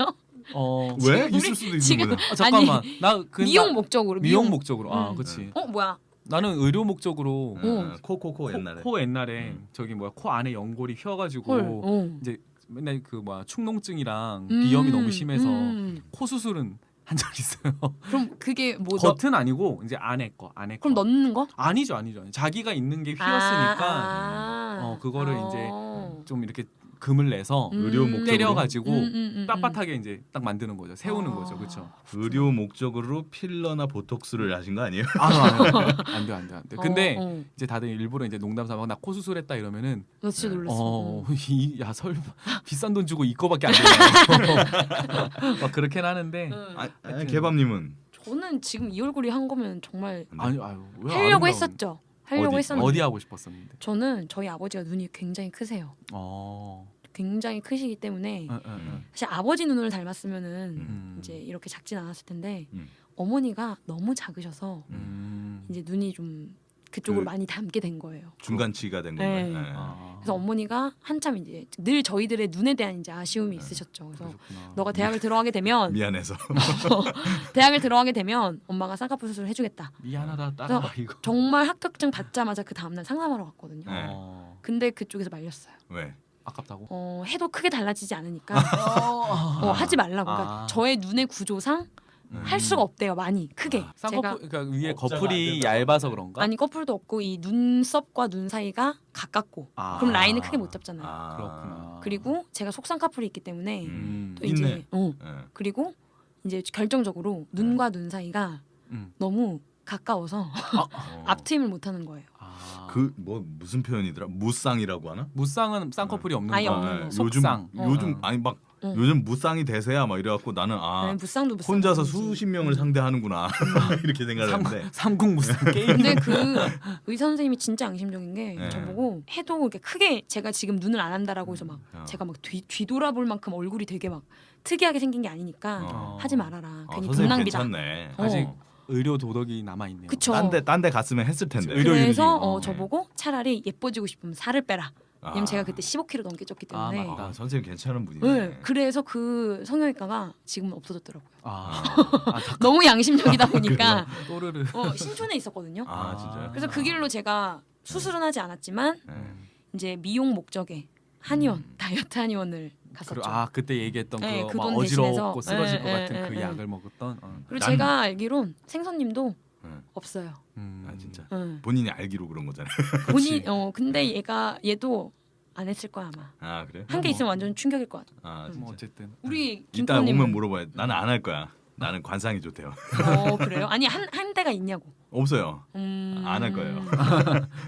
왜 우리 있을 수도 지금- 있는 거야. 잠깐만. 나 미용 목적으로. 미용 목적으로. 그렇지. 뭐야? 나는 의료 목적으로 코 옛날에. 코 옛날에 저기 코 안에 연골이 휘어가지고 헐. 이제 맨날 축농증이랑 비염이 너무 심해서 음. 코 수술은 한 적 있어요. 그럼 그게 뭐 겉은 아니고 이제 안에 거. 그럼 넣는 거? 아니죠. 자기가 있는 게 휘었으니까 그거를 이제 좀 이렇게 금을 내서 의료 목적으로 때려가지고 빳빳하게 이제 딱 만드는 거죠. 세우는 거죠, 그렇죠? 의료 목적으로 필러나 보톡스를 하신 거 아니에요? 안 돼. 근데 이제 다들 일부러 이제 농담삼아 나 코 수술했다 이러면은 나 진짜 놀랐어. 야 설마 비싼 돈 주고 이거밖에 안 되냐? 막 그렇긴 하는데. 아니, 개밥님은 저는 지금 이 얼굴이 한 거면 정말 아유, 왜 하려고 아름다운- 했었죠. 하려고 어디? 했었는데 어디 하고 싶었었는데. 저는 저희 아버지가 눈이 굉장히 크세요. 굉장히 크시기 때문에 사실 아버지 눈을 닮았으면은 이제 이렇게 작진 않았을 텐데 어머니가 너무 작으셔서 이제 눈이 좀 그쪽으로 많이 닮게 된 거예요. 중간치가 된 네. 건가요? 네. 그래서 어머니가 한참 이제 늘 저희들의 눈에 대한 이제 아쉬움이 있으셨죠. 그래서 그러셨구나. 너가 대학을 들어가게 되면 미안해서 대학을 들어가게 되면 엄마가 쌍꺼풀 수술을 해주겠다. 미안하다 딸아 그래서 이거. 정말 합격증 받자마자 그 다음날 상담하러 갔거든요. 네. 근데 그쪽에서 말렸어요. 왜? 아깝다고? 해도 크게 달라지지 않으니까 하지 말라고. 그러니까 저의 눈의 구조상 할 수가 없대요. 많이 크게. 제가 쌍꺼풀 그러니까 위에 억자가 안 거풀이 된다고. 얇아서 그런가? 아니 커플도 없고 이 눈썹과 눈 사이가 가깝고 그럼 라인을 크게 못 잡잖아요. 그렇구나. 그리고 제가 속쌍꺼풀이 있기 때문에 또 있네. 이제 네. 그리고 이제 결정적으로 눈과 눈 사이가 너무 가까워서 앞트임을 못 하는 거예요. 그 뭐 무슨 표현이더라? 무쌍이라고 하나? 무쌍은 쌍꺼풀이 없는 아예 거. 없는 거. 속쌍. 요즘 아니 막 요즘 무쌍이 대세야 막 이래갖고 나는 아니, 무쌍도 무쌍 혼자서 아니지. 수십 명을 상대하는구나 이렇게 생각했는데 삼국 무쌍 게임. 근데 그 의사 선생님이 진짜 양심적인 게 네. 저보고 해도 이렇게 크게 제가 지금 눈을 안 한다라고 해서 막 제가 막 뒤돌아볼 만큼 얼굴이 되게 막 특이하게 생긴 게 아니니까 하지 말아라. 괜히 선생님 등낭비다. 괜찮네. 아직 의료 도덕이 남아 있네요. 그쵸. 딴 데 갔으면 했을 텐데. 의료 그래서 윤리. 저보고 차라리 예뻐지고 싶으면 살을 빼라. 왜냐면 아. 제가 그때 15kg 넘게 쪘기 때문에. 맞다. 아, 선생님 괜찮은 분이네. 네, 그래서 그 성형외과가 지금은 없어졌더라고요. 너무 너무 양심적이다 보니까 또르르. 신촌에 있었거든요. 아 진짜. 그래서 그 길로 제가 수술은 하지 않았지만 네. 이제 미용 목적의 한의원, 다이어트 한의원을 갔었죠. 그때 얘기했던 네, 그 그 막 돈 어지럽고 대신해서. 쓰러질 것 네, 같은 네, 그 네. 약을 먹었던. 그리고 난- 제가 알기론 생선님도 네. 없어요. 아 진짜. 응. 본인이 알기로 그런 거잖아요. 본인 근데 얘도 안 했을 거야 아마. 아 그래? 한 개 있으면 완전 충격일 것 같아. 아 진짜. 뭐 어쨌든 우리 이따 김프로님 오면 물어봐요. 나는 안 할 거야. 나는 관상이 좋대요. 그래요? 아니 한 대가 있냐고. 없어요. 안 할 거예요.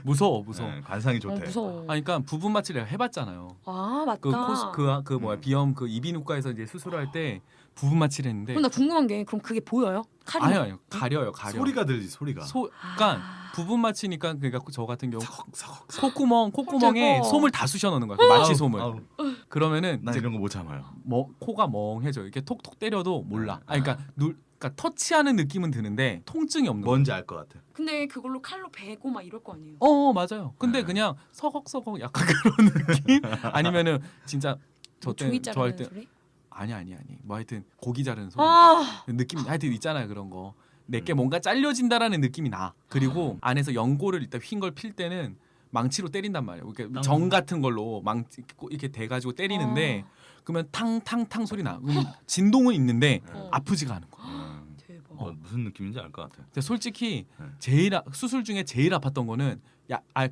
무서워. 네, 관상이 좋대. 무서워. 그러니까 부분 마취를 해봤잖아요. 아 맞다. 그 뭐야 비염 그 이비인후과에서 이제 수술할 때 부분 마취를 했는데 그럼 나 궁금한 게 그럼 그게 보여요? 칼이? 아니요 가려요. 소리가 들리지 소리가. 그러니까 부분 마취니까 그러니까 저 같은 경우 서걱서걱. 콧구멍에 어쩌고. 솜을 다 쑤셔 넣는 거야. 그 마취 솜을. 아우, 그러면은 난 이제 이런 거 못 참아요. 코가 멍해져. 이렇게 톡톡 때려도 몰라. 아. 그러니까 터치하는 느낌은 드는데 통증이 없는 거야. 뭔지 알 것 같아. 근데 그걸로 칼로 베고 막 이럴 거 아니에요? 맞아요. 근데 네. 그냥 서걱서걱 약간 그런 느낌? 아니면은 진짜 뭐 저 종이 때 자르는 때 소리? 아니 뭐 하여튼 고기 자르는 소리 아 느낌 하여튼 있잖아요 그런 거 내게 뭔가 잘려진다라는 느낌이 나 그리고 안에서 연고를 일단 휜 걸 필 때는 망치로 때린단 말이에요 그러니까 정 같은 걸로 망치 이렇게 대가지고 때리는데 그러면 탕탕탕 소리 나 그럼 진동은 있는데 아프지가 않은 거야 대박. 무슨 느낌인지 알 것 같아. 근데 솔직히 네. 수술 중에 제일 아팠던 거는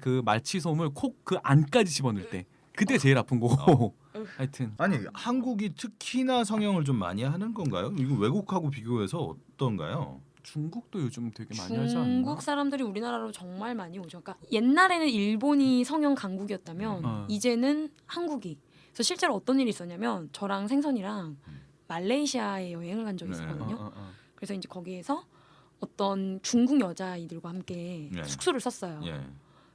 그 말치솜을 콕 그 안까지 집어넣을 때 그때 제일 아픈 거고 하여튼 아니 한국이 특히나 성형을 좀 많이 하는 건가요? 이거 외국하고 비교해서 어떤가요? 중국도 요즘 되게 많이 하지 않나? 중국 사람들이 우리나라로 정말 많이 오죠. 그러니까 옛날에는 일본이 성형 강국이었다면 이제는 한국이. 그래서 실제로 어떤 일이 있었냐면 저랑 생선이랑 말레이시아에 여행을 간 적이 네. 있었거든요. 그래서 이제 거기에서 어떤 중국 여자아이들과 함께 네. 숙소를 썼어요. 예.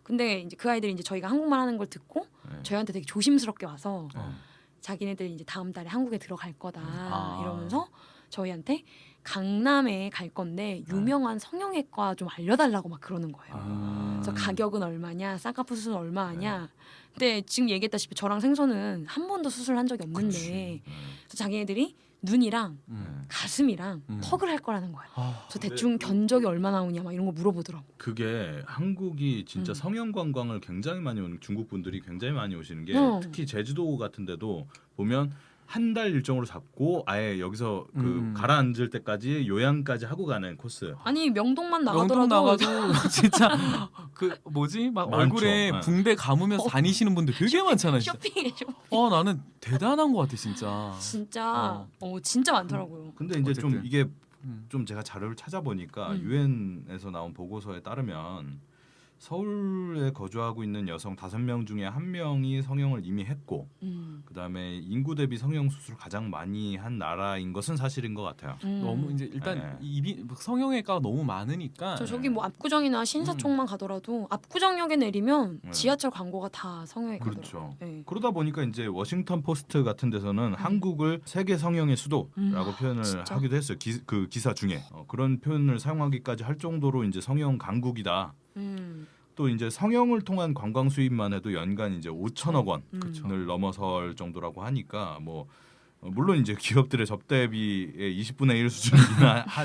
근데 이제 그 아이들이 이제 저희가 한국말 하는 걸 듣고 네. 저희한테 되게 조심스럽게 와서 어. 자기네들 이제 다음 달에 한국에 들어갈 거다 아. 이러면서 저희한테 강남에 갈 건데 유명한 성형외과 좀 알려달라고 막 그러는 거예요. 그래서 가격은 얼마냐, 쌍꺼풀 수술은 얼마냐. 근데 지금 얘기했다시피 저랑 생선은 한 번도 수술한 적이 없는데 그래서 자기네들이 눈이랑 가슴이랑 턱을 할 거라는 거야. 저 대충 견적이 얼마 나오냐 막 이런 거 물어보더라고. 그게 한국이 진짜 성형 관광을 굉장히 많이 오는 중국 분들이 굉장히 많이 오시는 게 특히 제주도 같은 데도 보면 한 달 일정으로 잡고 아예 여기서 그 가라앉을 때까지 요양까지 하고 가는 코스. 아니 명동만 명동 나가더라도 나가도 진짜 그 뭐지 막 많죠. 얼굴에 네. 붕대 감으면서 다니시는 분들 되게 많잖아요. 진짜. 쇼핑해 쇼핑. 나는 대단한 것 같아 진짜. 진짜 진짜 많더라고요. 근데 이제 좀 어쨌든. 이게 음. 좀 제가 자료를 찾아보니까 유엔에서 나온 보고서에 따르면 서울에 거주하고 있는 여성 5명 중에 1명이 성형을 이미 했고 그다음에 인구 대비 성형 수술을 가장 많이 한 나라인 것은 사실인 것 같아요. 너무 이제 일단 성형외과가 너무 많으니까 저기 뭐 압구정이나 신사총만 가더라도 압구정역에 내리면 지하철 광고가 다 성형외과더라고요. 그렇죠. 네. 그러다 보니까 이제 워싱턴 포스트 같은 데서는 한국을 세계 성형의 수도라고 표현을 진짜? 하기도 했어요. 그 기사 중에 그런 표현을 사용하기까지 할 정도로 이제 성형 강국이다. 또 이제 성형을 통한 관광 수입만 해도 연간 이제 5천억 원을 넘어설 정도라고 하니까 뭐 물론 이제 기업들의 접대비의 20분의 1 수준이긴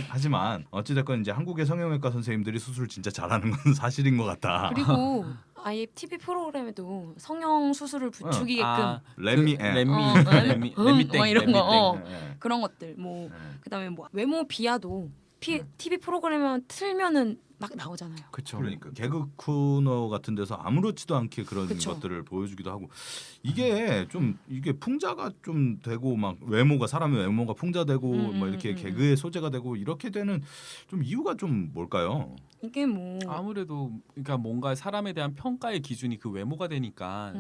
하지만 어찌됐건 이제 한국의 성형외과 선생님들이 수술 진짜 잘하는 건 사실인 것 같다. 그리고 아예 TV 프로그램에도 성형 수술을 부추기게끔 렛미 막 이런 거 네. 그런 것들 뭐 그다음에 뭐 외모 비하도 TV 프로그램만 틀면은 막 나오잖아요. 그렇죠. 그러니까 개그 코너 같은 데서 아무렇지도 않게 그런 그쵸. 것들을 보여주기도 하고 이게 좀 이게 풍자가 좀 되고 막 외모가 사람의 외모가 풍자되고 뭐 이렇게 개그의 소재가 되고 이렇게 되는 좀 이유가 좀 뭘까요? 이게 뭐 아무래도 그러니까 뭔가 사람에 대한 평가의 기준이 그 외모가 되니까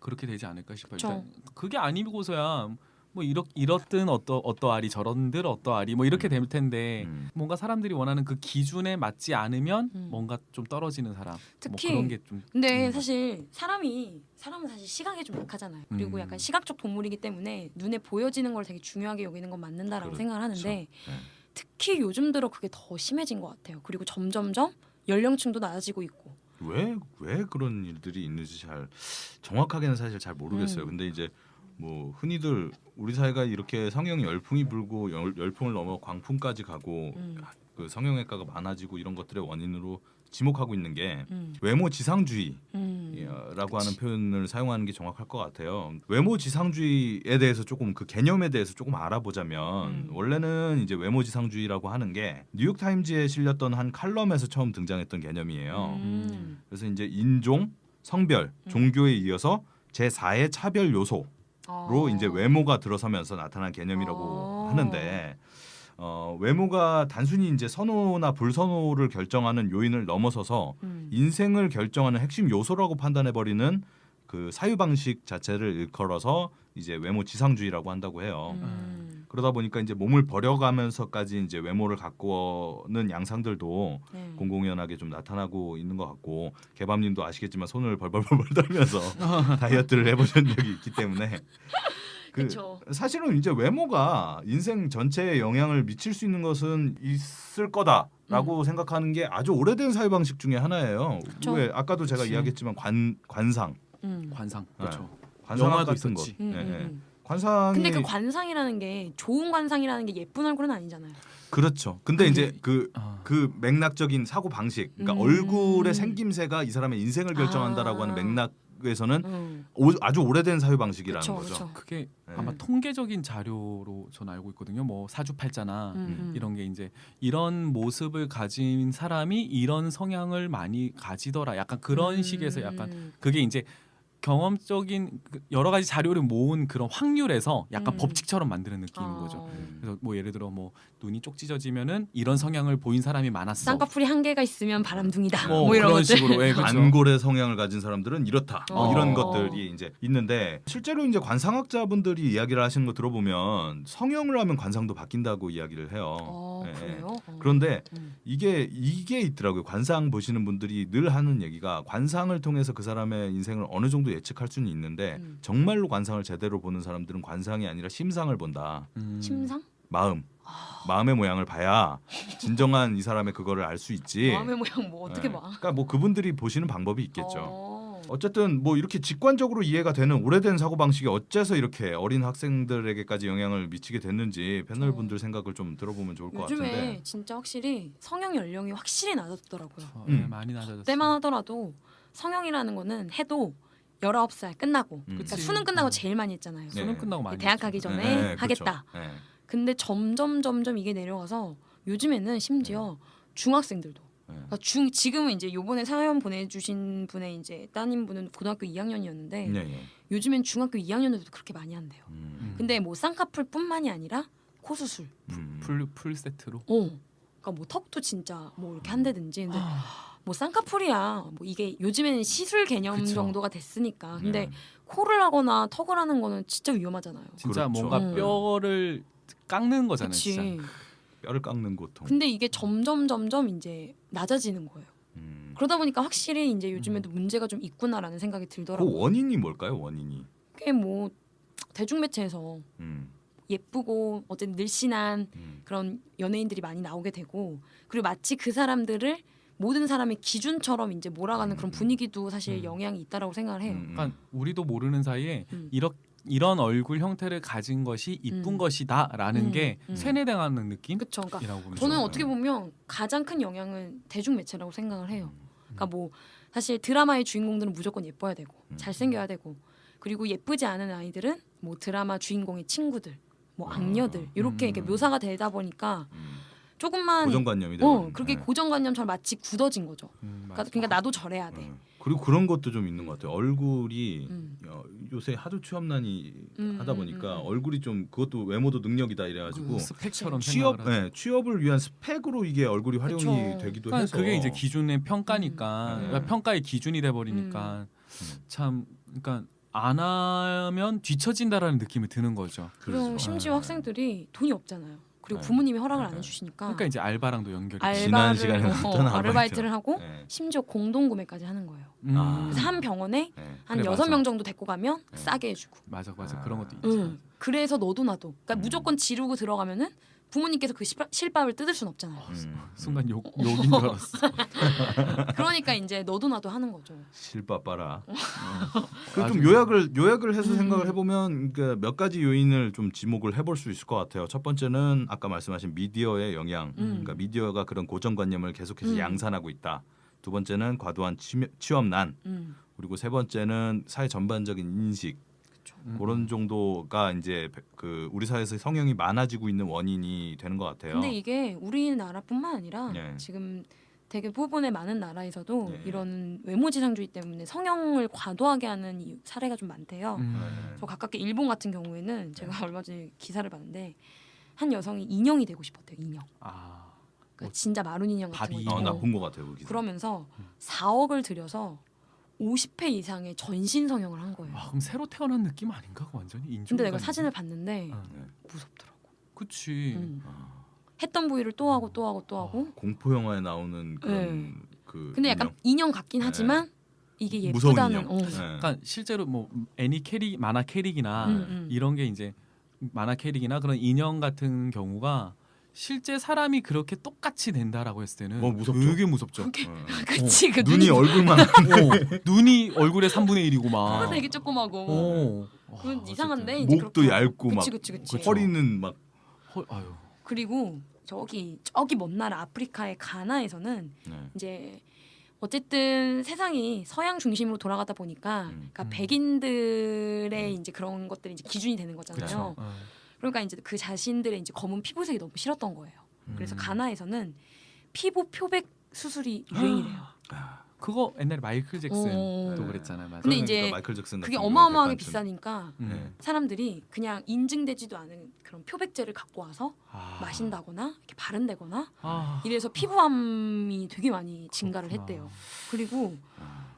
그렇게 되지 않을까 싶어요. 그쵸. 일단 그게 아니고서야 뭐 이렇든 어떠하리 저런들 어떠하리 뭐 이렇게 될 텐데 뭔가 사람들이 원하는 그 기준에 맞지 않으면 뭔가 좀 떨어지는 사람 특히 뭐 그런 게 좀 근데 사실 사람은 사실 시각에 좀 약하잖아요. 그리고 음. 약간 시각적 동물이기 때문에 눈에 보여지는 걸 되게 중요하게 여기는 건 맞는다라고 그렇죠. 생각을 하는데 네. 특히 요즘 들어 그게 더 심해진 것 같아요. 그리고 점점점 연령층도 낮아지고 있고. 왜 그런 일들이 있는지 잘 정확하게는 사실 잘 모르겠어요. 근데 이제 뭐 흔히들 우리 사회가 이렇게 성형 열풍이 불고 열풍을 넘어 광풍까지 가고 그 성형외과가 많아지고 이런 것들의 원인으로 지목하고 있는 게 외모 지상주의라고 하는 표현을 사용하는 게 정확할 것 같아요. 외모 지상주의에 대해서 조금 그 개념에 대해서 조금 알아보자면 원래는 이제 외모 지상주의라고 하는 게 뉴욕 타임즈에 실렸던 한 칼럼에서 처음 등장했던 개념이에요. 그래서 이제 인종, 성별, 종교에 이어서 제4의 차별 요소로 이제 외모가 들어서면서 나타난 개념이라고 하는데 외모가 단순히 이제 선호나 불선호를 결정하는 요인을 넘어서서 인생을 결정하는 핵심 요소라고 판단해 버리는 그 사유 방식 자체를 일컬어서 이제 외모 지상주의라고 한다고 해요. 그러다 보니까 이제 몸을 버려가면서까지 이제 외모를 가꾸는 양상들도 공공연하게 좀 나타나고 있는 것 같고 개밤님도 아시겠지만 손을 벌벌벌벌 떨면서 다이어트를 해보신 적이 있기 때문에. 그쵸. 사실은 이제 외모가 인생 전체에 영향을 미칠 수 있는 것은 있을 거다라고 생각하는 게 아주 오래된 사회 방식 중에 하나예요. 그쵸. 왜 아까도 제가 그치. 이야기했지만 관상, 관상 그렇죠. 관상 영화도 같은 것. 있었지. 관상이 근데 그 관상이라는 게 좋은 관상이라는 게 예쁜 얼굴은 아니잖아요. 그렇죠. 근데 이제 그 아. 맥락적인 사고 방식, 그러니까 얼굴의 생김새가 이 사람의 인생을 결정한다라고 하는 맥락에서는 아주 오래된 사회 방식이라는 그쵸, 거죠. 그쵸. 그게 네. 아마 통계적인 자료로 저는 알고 있거든요. 뭐 사주팔자나 이런 게 이제 이런 모습을 가진 사람이 이런 성향을 많이 가지더라. 약간 그런 식에서 약간 그게 이제 경험적인 여러 가지 자료를 모은 그런 확률에서 약간 법칙처럼 만드는 느낌인 거죠. 그래서 뭐 예를 들어 뭐 눈이 쪽 찢어지면은 이런 성향을 보인 사람이 많았어. 쌍꺼풀이 한 개가 있으면 바람둥이다. 뭐 뭐 이런 그런 것들. 식으로 예, 그렇죠. 안골의 성향을 가진 사람들은 이렇다. 뭐 이런 어. 것들이 이제 있는데 실제로 이제 관상학자분들이 이야기를 하시는 거 들어보면 성형을 하면 관상도 바뀐다고 이야기를 해요. 예, 예. 그래요? 그런데 이게 있더라고요. 관상 보시는 분들이 늘 하는 얘기가 관상을 통해서 그 사람의 인생을 어느 정도 예측할 수는 있는데 정말로 관상을 제대로 보는 사람들은 관상이 아니라 심상을 본다. 심상? 마음의 모양을 봐야 진정한 이 사람의 그거를 알 수 있지. 마음의 모양 뭐 어떻게 예. 봐? 그러니까 뭐 그분들이 보시는 방법이 있겠죠. 어쨌든 뭐 이렇게 직관적으로 이해가 되는 오래된 사고 방식이 어째서 이렇게 어린 학생들에게까지 영향을 미치게 됐는지 패널분들 생각을 좀 들어보면 좋을 것 요즘에 같은데. 진짜 확실히 성형 연령이 확실히 낮아졌더라고요. 예, 많이 낮아졌어요. 그때만 하더라도 성형이라는 거는 해도 19살 끝나고 그러니까 그치. 수능 끝나고 제일 많이 했잖아요. 네. 수능 끝나고 많이 대학 했죠. 가기 전에 네, 하겠다. 그렇죠. 네. 근데 점점 이게 내려가서 요즘에는 심지어 중학생들도 그러니까 지금은 이제 요번에 사연 보내주신 분의 이제 따님분은 고등학교 2학년이었는데 네, 네. 요즘엔 중학교 2학년들도 그렇게 많이 한대요. 음. 근데 뭐 쌍꺼풀뿐만이 아니라 코 수술. 풀 세트로. 그러니까 뭐 턱도 진짜 뭐 이렇게 한다든지. 근데 뭐 쌍꺼풀이야. 뭐 이게 요즘에는 시술 개념 그쵸. 정도가 됐으니까. 근데 네. 코를 하거나 턱을 하는 거는 진짜 위험하잖아요. 진짜 그렇죠. 뭔가 뼈를 깎는 거잖아요. 그치. 진짜. 뼈를 깎는 고통. 근데 이게 점점 이제 낮아지는 거예요. 그러다 보니까 확실히 이제 요즘에도 문제가 좀 있구나라는 생각이 그 들더라고요. 원인이 뭘까요? 원인이. 그게 뭐 대중매체에서 예쁘고 어쨌든 늘씬한 그런 연예인들이 많이 나오게 되고 그리고 마치 그 사람들을 모든 사람의 기준처럼 이제 몰아가는 그런 분위기도 사실 영향이 있다라고 생각을 해요. 그러니까 우리도 모르는 사이에 음. 이런 얼굴 형태를 가진 것이 이쁜 것이다라는 게 세뇌당하는 느낌이라고 그렇죠. 그러니까 보면 저는 돼요. 어떻게 보면 가장 큰 영향은 대중매체라고 생각을 해요. 그러니까 뭐 사실 드라마의 주인공들은 무조건 예뻐야 되고 잘생겨야 되고 그리고 예쁘지 않은 아이들은 뭐 드라마 주인공의 친구들, 뭐 악녀들 이렇게 묘사가 되다 보니까 조금만 고정관념이 되는. 그렇게 네. 고정관념처럼 마치 굳어진 거죠. 맞아. 그러니까 나도 저래야 돼. 그리고 그런 것도 좀 있는 것 같아요. 얼굴이 음. 요새 하도 취업난이 하다 보니까 음. 얼굴이 좀 그것도 외모도 능력이다 이래가지고 그 스펙처럼 취업 생각을 하죠. 취업을 위한 스펙으로 이게 얼굴이 활용이 그쵸. 되기도 그러니까 해서 그게 이제 기준의 평가니까 그러니까 음. 평가의 기준이 돼 버리니까 참 그러니까 안 하면 뒤처진다라는 느낌이 드는 거죠. 그리고 그렇죠. 심지어 학생들이 돈이 없잖아요. 그리고 네. 부모님이 허락을 안 네. 해주시니까 그러니까 이제 알바랑도 연결이 알바를 지난 시간에 나왔던 아르바이트를 하고 네. 심지어 공동 구매까지 하는 거예요. 아. 그래서 한 병원에 네. 한 그래, 6명 맞아. 정도 데리고 가면 싸게 해주고. 맞아 아. 그런 것도 있지. 그래서 너도 나도. 그러니까 무조건 지르고 들어가면은 부모님께서 그 실밥을 뜯을 순 없잖아요. 순간 욕인 줄 알았어. 그러니까 이제 너도 나도 하는 거죠. 실밥 봐라. 아주- 좀 요약을 해서 생각을 해보면 그러니까 몇 가지 요인을 좀 지목을 해볼 수 있을 것 같아요. 첫 번째는 아까 말씀하신 미디어의 영향. 그러니까 미디어가 그런 고정관념을 계속해서 양산하고 있다. 두 번째는 과도한 취업난. 그리고 세 번째는 사회 전반적인 인식. 그런 정도가 이제 그 우리 사회에서 성형이 많아지고 있는 원인이 되는 것 같아요. 근데 이게 우리나라뿐만 아니라 네. 지금 되게 부분의 많은 나라에서도 네. 이런 외모지상주의 때문에 성형을 과도하게 하는 사례가 좀 많대요. 저 가깝게 일본 같은 경우에는 제가 얼마 전에 기사를 봤는데 한 여성이 인형이 되고 싶었대요. 인형. 아, 그러니까 진짜 마룬 인형 같은 바비. 거. 나 본 것 같아요. 그 기사. 그러면서 4억을 들여서 50회 이상의 전신 성형을 한 거예요. 그럼 새로 태어난 느낌 아닌가? 그거 완전히 인종. 근데 내가 사진을 봤는데 어. 무섭더라고. 그치. 했던 부위를 또 하고 또 하고 또 하고. 공포 영화에 나오는 그런 그 근데 약간 인형 같긴 하지만 이게 무서운 예쁘다는. 인형. 네. 그러니까 실제로 뭐 애니 캐릭, 만화 캐릭이나 이런 게 이제 만화 캐릭이나 그런 인형 같은 경우가 실제 사람이 그렇게 똑같이 된다라고 했을 때는 무섭죠. 되게 무섭죠. 그치 그 눈이 얼굴만 눈이 얼굴의 3분의 1이고 막. 코가 되게 조그마고. 그건 이상한데 이제 목도 그렇게 얇고 막 그치. 허리는 막 아유. 그리고 저기 먼 나라 아프리카의 가나에서는 네. 이제 어쨌든 세상이 서양 중심으로 돌아가다 보니까 그러니까 백인들의 이제 그런 것들이 이제 기준이 되는 거잖아요. 그쵸. 그러니까 이제 그 자신들의 이제 검은 피부색이 너무 싫었던 거예요. 그래서 가나에서는 피부 표백 수술이 유행이래요. 그거 옛날에 마이클 잭슨도 어. 그랬잖아요. 맞아. 근데 그러니까 이제 마이클 잭슨 그게 같은 어마어마하게 경우는 비싸니까 네. 사람들이 그냥 인증되지도 않은 그런 표백제를 갖고 와서 마신다거나 이렇게 바른다거나 이래서 피부암이 되게 많이 증가를 그렇구나. 했대요. 그리고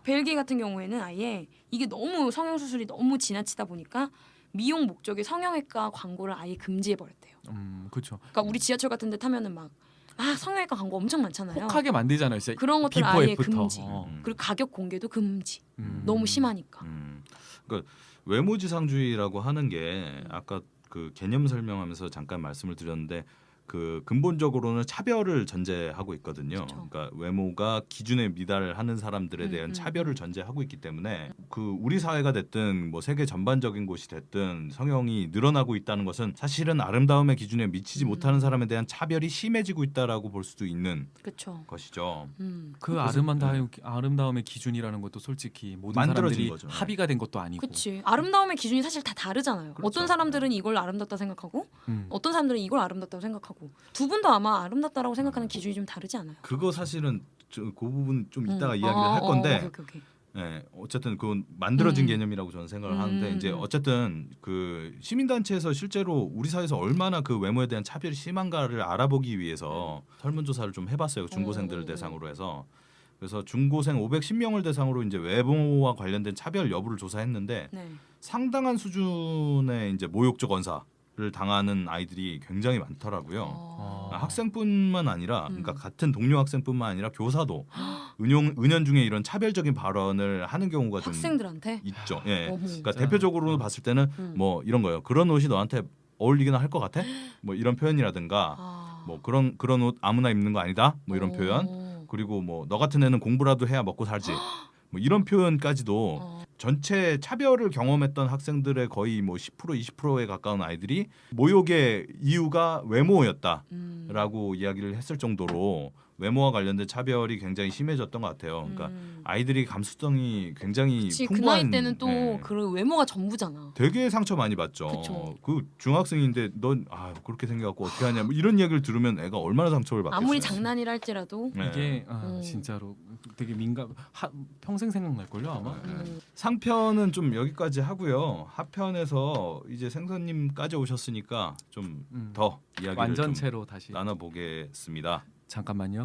벨기에 같은 경우에는 아예 이게 너무 성형 수술이 너무 지나치다 보니까 미용 목적의 성형외과 광고를 아예 금지해 버렸대요. 그렇죠. 그러니까 우리 지하철 같은 데 타면은 막 성형외과 광고 엄청 많잖아요. 혹하게 만들잖아요. 진짜 그런 것들 비포 아예 애프터. 금지. 그리고 가격 공개도 금지. 너무 심하니까. 그러니까 외모지상주의라고 하는 게 아까 그 개념 설명하면서 잠깐 말씀을 드렸는데 그 근본적으로는 차별을 전제하고 있거든요. 그쵸. 그러니까 외모가 기준에 미달하는 사람들에 대한 차별을 전제하고 있기 때문에 그 우리 사회가 됐든 뭐 세계 전반적인 곳이 됐든 성형이 늘어나고 있다는 것은 사실은 아름다움의 기준에 미치지 못하는 사람에 대한 차별이 심해지고 있다라고 볼 수도 있는 그렇죠. 것이죠. 그 아름다움의 기준이라는 것도 솔직히 모든 만들어진 사람들이 거죠. 합의가 된 것도 아니고. 그치. 아름다움의 기준이 사실 다 다르잖아요. 그렇죠. 어떤 사람들은 이걸 아름답다 생각하고 음. 어떤 사람들은 이걸 아름답다고 생각하고 두 분도 아마 아름답다라고 생각하는 기준이 좀 다르지 않아요? 그거 사실은 그 부분 좀 이따가 이야기를 할 건데 오케이. 예, 어쨌든 그건 만들어진 개념이라고 저는 생각을 하는데 이제 어쨌든 그 시민단체에서 실제로 우리 사회에서 얼마나 그 외모에 대한 차별이 심한가를 알아보기 위해서 설문조사를 좀 해봤어요. 중고생들을 대상으로 해서. 그래서 중고생 510명을 대상으로 이제 외모와 관련된 차별 여부를 조사했는데 네. 상당한 수준의 이제 모욕적 언사를 당하는 아이들이 굉장히 많더라고요. 학생뿐만 아니라 그러니까 같은 동료 학생뿐만 아니라 교사도 은연중에 이런 차별적인 발언을 하는 경우가 좀 학생들한테? 있죠. 예. 어머. 그러니까 대표적으로 봤을 때는 뭐 이런 거예요. 그런 옷이 너한테 어울리기나 할 것 같아? 뭐 이런 표현이라든가 뭐 그런 옷 아무나 입는 거 아니다. 뭐 이런 표현. 그리고 뭐 너 같은 애는 공부라도 해야 먹고 살지. 뭐 이런 표현까지도 전체 차별을 경험했던 학생들의 거의 뭐 10% 20%에 가까운 아이들이 모욕의 이유가 외모였다라고 이야기를 했을 정도로 외모와 관련된 차별이 굉장히 심해졌던 것 같아요. 그러니까 아이들이 감수성이 굉장히 그치, 그 풍부한 나이 때는 또 예, 그 외모가 전부잖아. 되게 상처 많이 받죠. 그쵸. 그 중학생인데 넌 그렇게 생겨갖고 어떻게 하냐 뭐 이런 이야기를 들으면 애가 얼마나 상처를 받겠어요. 아무리 장난이라 할지라도 네. 이게 진짜로 되게 평생 생각날 걸요 아마. 상편은 좀 여기까지 하고요. 하편에서 이제 생선님까지 오셨으니까 좀 더 이야기를 완전체로 다시 좀 나눠보겠습니다. 잠깐만요.